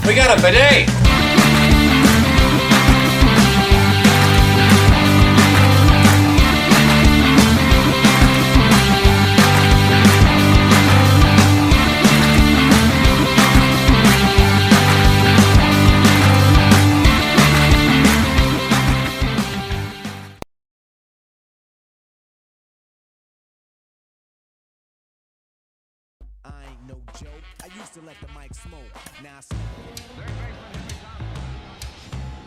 We got a bidet. I ain't no joke. I used to let the mic smoke. Now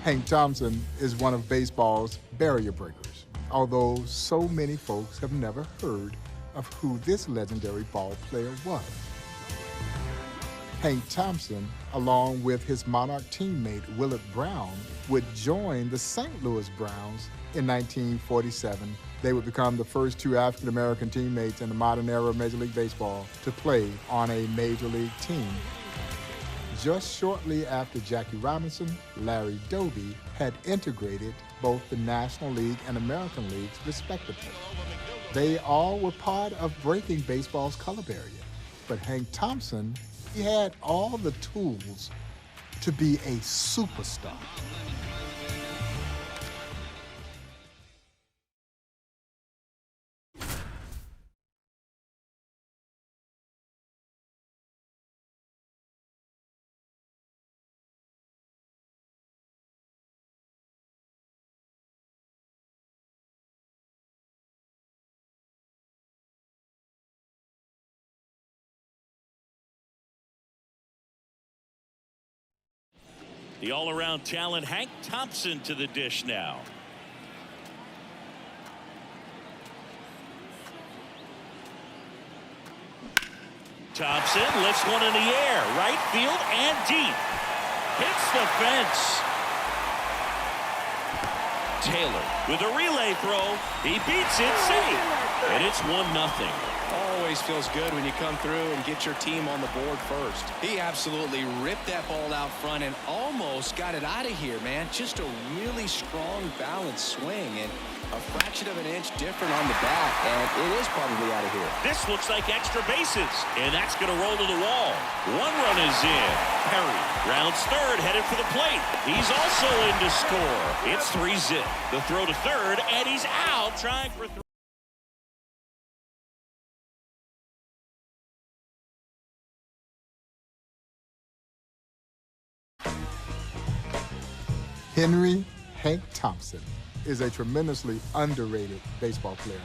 Hank Thompson is one of baseball's barrier breakers, although so many folks have never heard of who this legendary ball player was. Hank Thompson, along with his Monarch teammate Willard Brown, would join the St. Louis Browns in 1947. They would become the first two African-American teammates in the modern era of Major League Baseball to play on a Major League team. Just shortly after Jackie Robinson, Larry Doby had integrated both the National League and American Leagues, respectively. They all were part of breaking baseball's color barrier. But Hank Thompson, he had all the tools to be a superstar. The all-around talent Hank Thompson to the dish now. Thompson lifts one in the air, right field and deep. Hits the fence. Taylor with a relay throw. He beats it safe. And it's 1-0. Always feels good when you come through and get your team on the board first. He absolutely ripped that ball out front and almost got it out of here, man. Just a really strong, balanced swing, and a fraction of an inch different on the bat, and it is probably out of here. This looks like extra bases, and that's going to roll to the wall. One run is in. Perry rounds third, headed for the plate. He's also in to score. It's 3-0. The throw to third, and he's out trying for three. Henry Hank Thompson is a tremendously underrated baseball player.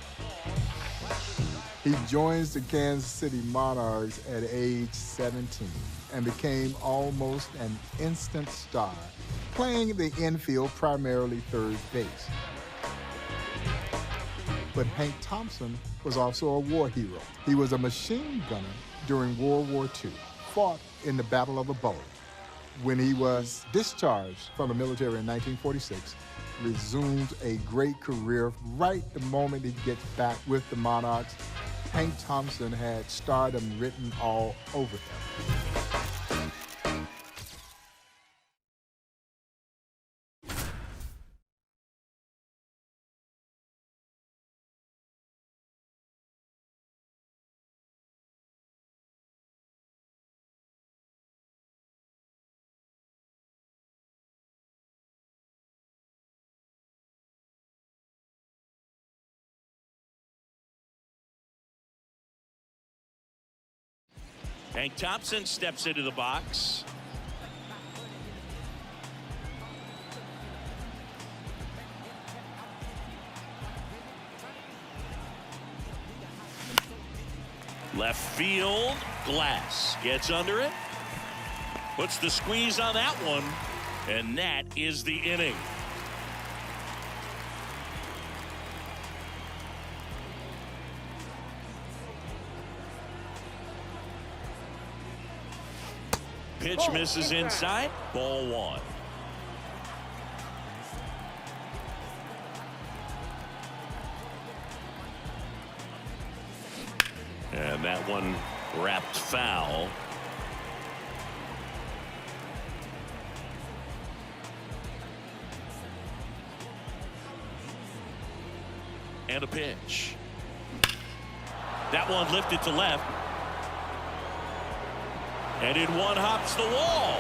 He joins the Kansas City Monarchs at age 17 and became almost an instant star, playing the infield, primarily third base. But Hank Thompson was also a war hero. He was a machine gunner during World War II, fought in the Battle of the Bulge. When he was discharged from the military in 1946, resumed a great career right the moment he gets back with the Monarchs. Hank Thompson had stardom written all over him. Hank Thompson steps into the box. Left field, Glass gets under it. Puts the squeeze on that one, and that is the inning. Pitch misses inside, ball one. And that one wrapped foul. And a pitch. That one lifted to left. And in one hops the wall.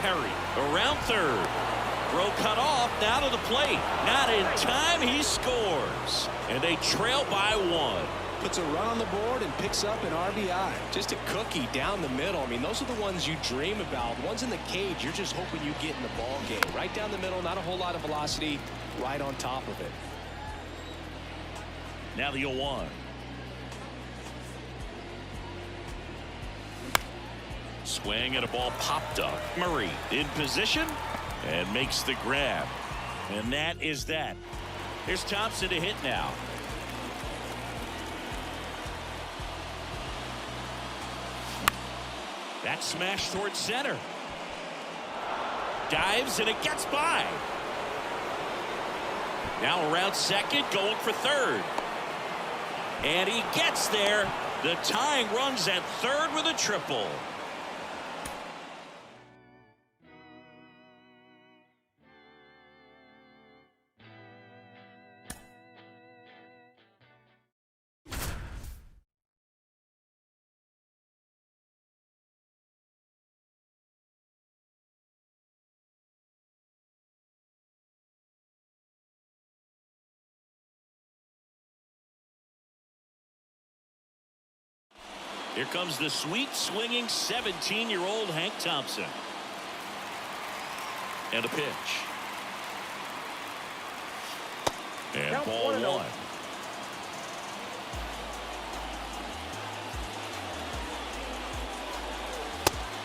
Perry around third. Throw cut off, now to the plate. Not in time, he scores. And they trail by 1. Puts a run on the board and picks up an RBI. Just a cookie down the middle. I mean, those are the ones you dream about. Ones in the cage, you're just hoping you get in the ball game. Right down the middle, not a whole lot of velocity, right on top of it. Now the 0-1. Swing and a ball popped up. Murray in position and makes the grab. And that is that. Here's Thompson to hit now. That smash towards center. Dives and it gets by. Now around second, going for third. And he gets there. The tying runs at third with a triple. Here comes the sweet swinging 17-year-old Hank Thompson. And a pitch. And Count ball 1.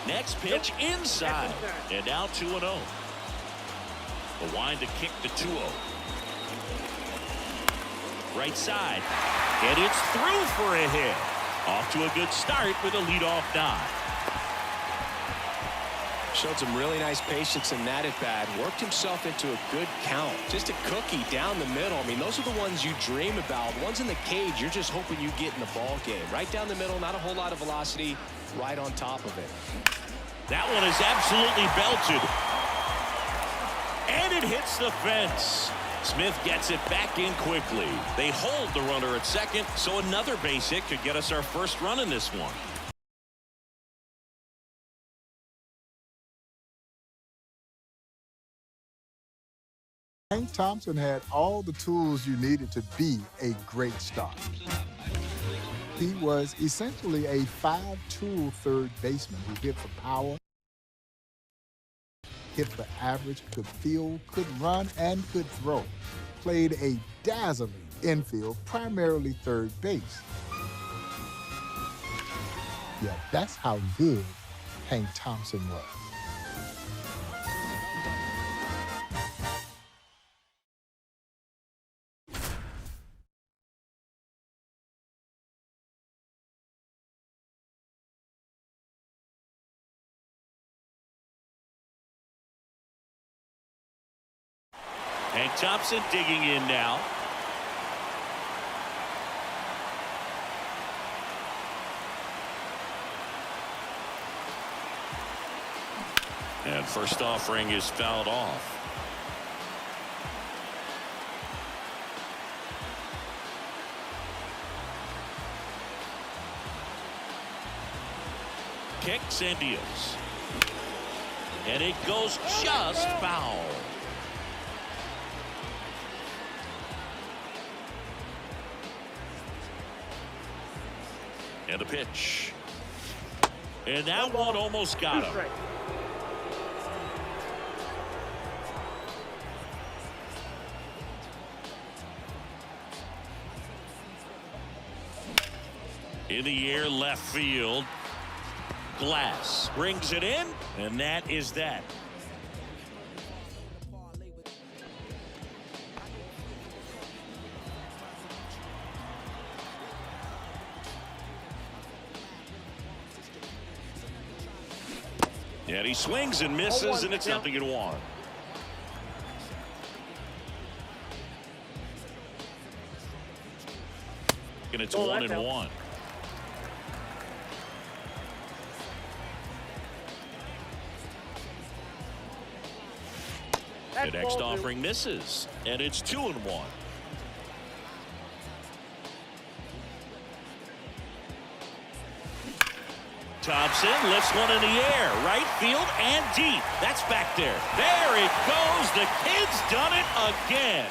Next pitch inside. And now 2-0. The wind to kick to 2-0. Right side. And it's through for a hit. Off to a good start with a leadoff dive. Showed some really nice patience in that at bat. Worked himself into a good count. Just a cookie down the middle. I mean, those are the ones you dream about. Ones in the cage, you're just hoping you get in the ball game. Right down the middle, not a whole lot of velocity, right on top of it. That one is absolutely belted. And it hits the fence. Smith gets it back in quickly. They hold the runner at second, so another base hit could get us our first run in this one. Hank Thompson had all the tools you needed to be a great starter. He was essentially a 5-tool third baseman who hit for power, hit for average, could field, could run, and could throw. Played a dazzling infield, primarily third base. Yeah, that's how good Hank Thompson was. Hank Thompson digging in now. And first offering is fouled off. Kicks and deals. And it goes just foul. And a pitch. And that one almost got him. In the air, left field. Glass brings it in, and that is that. And he swings and misses, and it's 0-1. And it's 1-1. The next offering misses, and it's 2-1. Thompson lifts one in the air, right field and deep. That's back there. There it goes. The kid's done it again.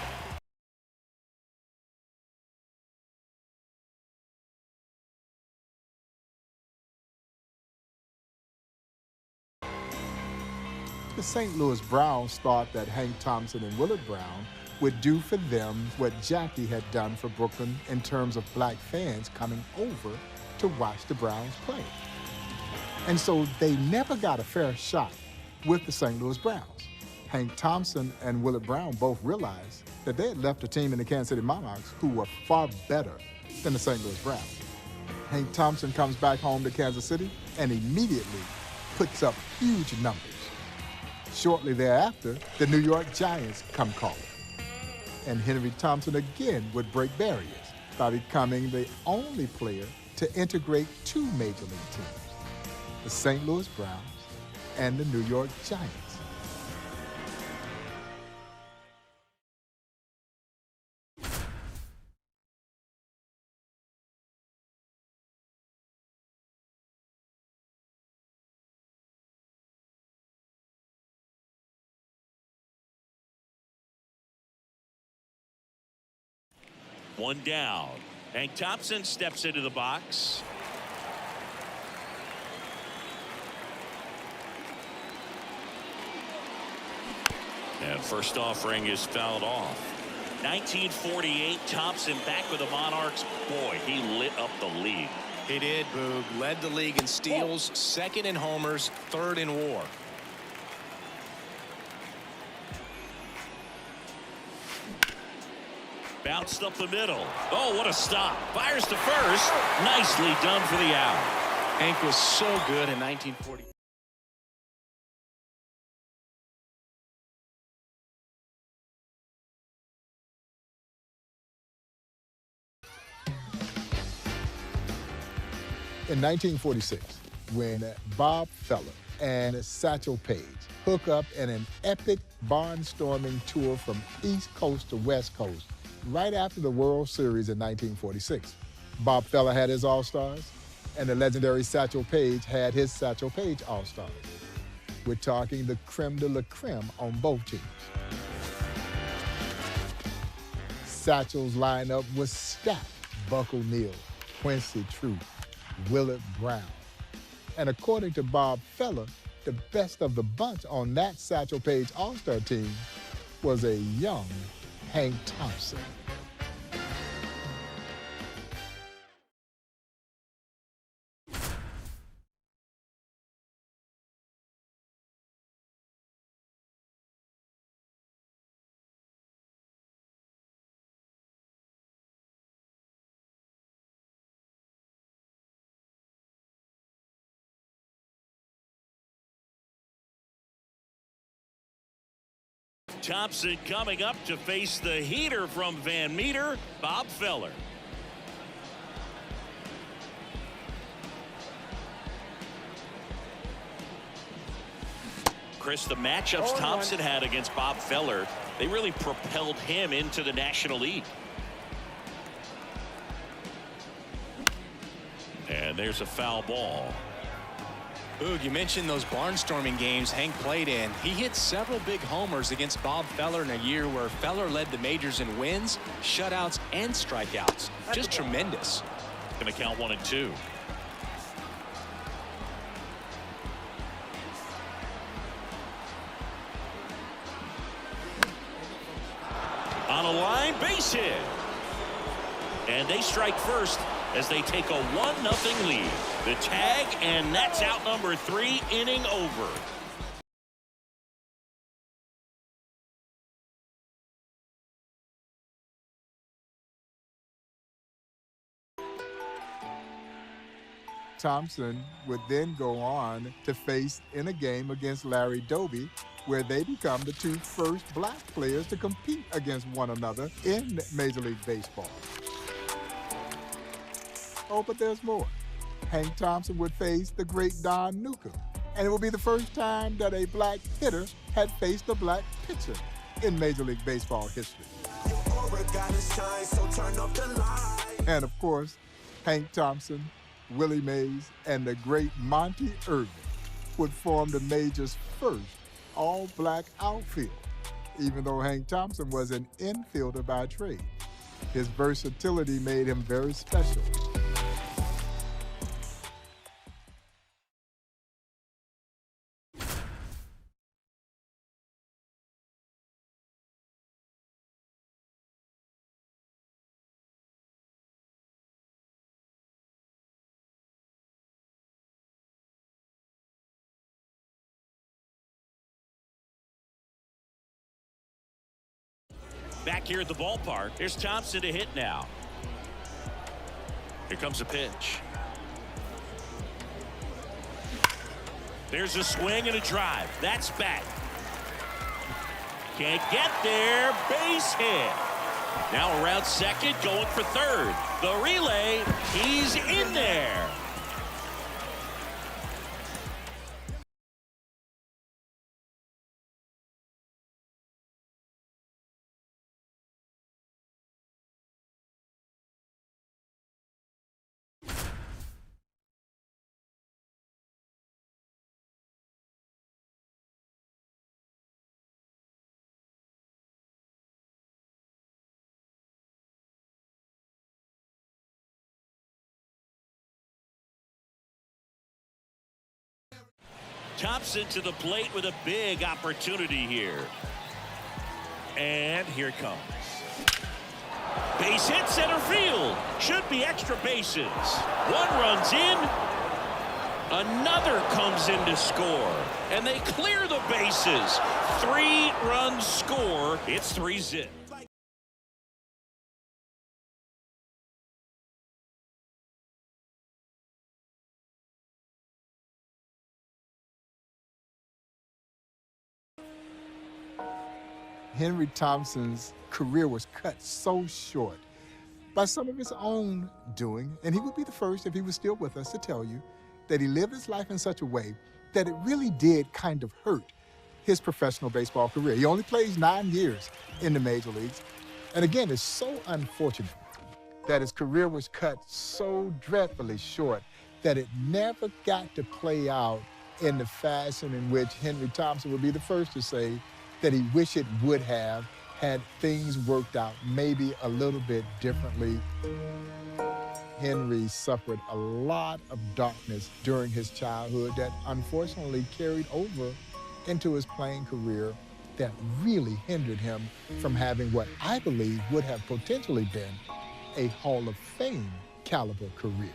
The St. Louis Browns thought that Hank Thompson and Willard Brown would do for them what Jackie had done for Brooklyn in terms of black fans coming over to watch the Browns play. And so they never got a fair shot with the St. Louis Browns. Hank Thompson and Willard Brown both realized that they had left a team in the Kansas City Monarchs who were far better than the St. Louis Browns. Hank Thompson comes back home to Kansas City and immediately puts up huge numbers. Shortly thereafter, the New York Giants come calling. And Henry Thompson again would break barriers by becoming the only player to integrate two Major League teams, the St. Louis Browns and the New York Giants. One down. Hank Thompson steps into the box. And first offering is fouled off. 1948, Thompson back with the Monarchs. Boy, he lit up the league. He did, Boog. Led the league in steals, second in homers, third in WAR. Bounced up the middle. Oh, what a stop. Fires to first. Nicely done for the out. Hank was so good in 1940. In 1946, when Bob Feller and Satchel Paige hook up in an epic barnstorming tour from East Coast to West Coast, right after the World Series in 1946. Bob Feller had his All-Stars, and the legendary Satchel Paige had his Satchel Paige All-Stars. We're talking the creme de la creme on both teams. Satchel's lineup was stacked. Buck O'Neil, Quincy True, Willard Brown. And according to Bob Feller, the best of the bunch on that Satchel Paige All-Star team was a young Hank Thompson. Thompson coming up to face the heater from Van Meter, Bob Feller. Chris, the matchups Thompson had against Bob Feller, they really propelled him into the National League. And there's a foul ball. Boog, you mentioned those barnstorming games Hank played in. He hit several big homers against Bob Feller in a year where Feller led the majors in wins, shutouts, and strikeouts. Just tremendous. Going to count 1 and 2. On a line, base hit. And they strike first as they take a 1-0 lead. The tag, and that's out number 3, inning over. Thompson would then go on to face in a game against Larry Doby, where they become the two first black players to compete against one another in Major League Baseball. Oh, but there's more. Hank Thompson would face the great Don Newcombe, and it would be the first time that a black hitter had faced a black pitcher in Major League Baseball history. And of course, Hank Thompson Willie Mays, and the great Monty Irvin would form the Majors' first all-black outfield, even though Hank Thompson was an infielder by trade. His versatility made him very special. Back here at the ballpark, there's Thompson to hit now. Here comes a pitch. There's a swing and a drive. That's back. Can't get there. Base hit. Now around second, going for third. The relay, he's in there. Thompson to the plate with a big opportunity here. And here it comes. Base hit center field. Should be extra bases. One runs in. Another comes in to score. And they clear the bases. 3-run score. It's 3-zip. Henry Thompson's career was cut so short by some of his own doing, and he would be the first, if he was still with us, to tell you that he lived his life in such a way that it really did kind of hurt his professional baseball career. He only plays 9 years in the major leagues. And again, it's so unfortunate that his career was cut so dreadfully short that it never got to play out in the fashion in which Henry Thompson would be the first to say that he wished it would have had things worked out maybe a little bit differently. Henry suffered a lot of darkness during his childhood that unfortunately carried over into his playing career that really hindered him from having what I believe would have potentially been a Hall of Fame caliber career.